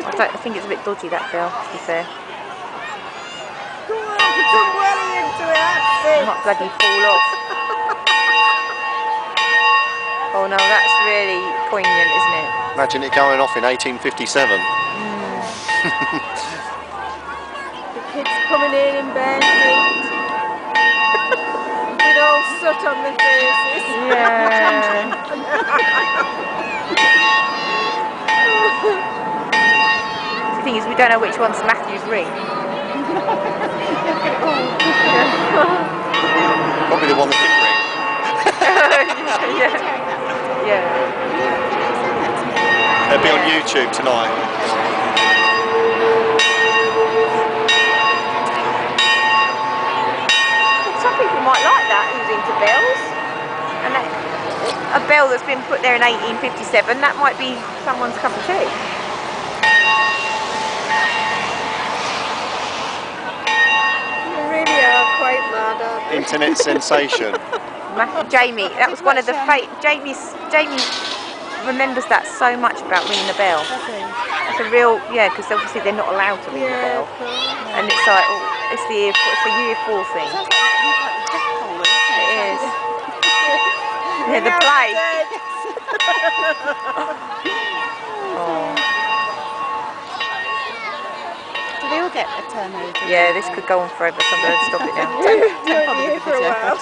I think it's a bit dodgy, that bell, to be fair. Come on, put some welly into it, that's it. It might bloody fall off. Oh no, that's really poignant, isn't it? Imagine it going off in 1857. The kids coming in bare feet. With all soot on their faces. Yeah. The thing is, we don't know which one's Matthew's ring. Probably the one that didn't ring. Yeah. They'll be on YouTube tonight. Some people might like that, who's into bells. And that, a bell that's been put there in 1857, that might be someone's cup of tea. You really are quite mad, aren't you? Internet sensation. Jamie, that was one of the Jamie remembers that so much about ringing the bell. It's a real, yeah, because obviously they're not allowed to ring the bell. And it's like, oh, it's the year 4 thing. It is. Yeah, the plague. Oh. Do they all get a turnover? Yeah, this could go on forever, so I'm going to stop it now. You're here for a while.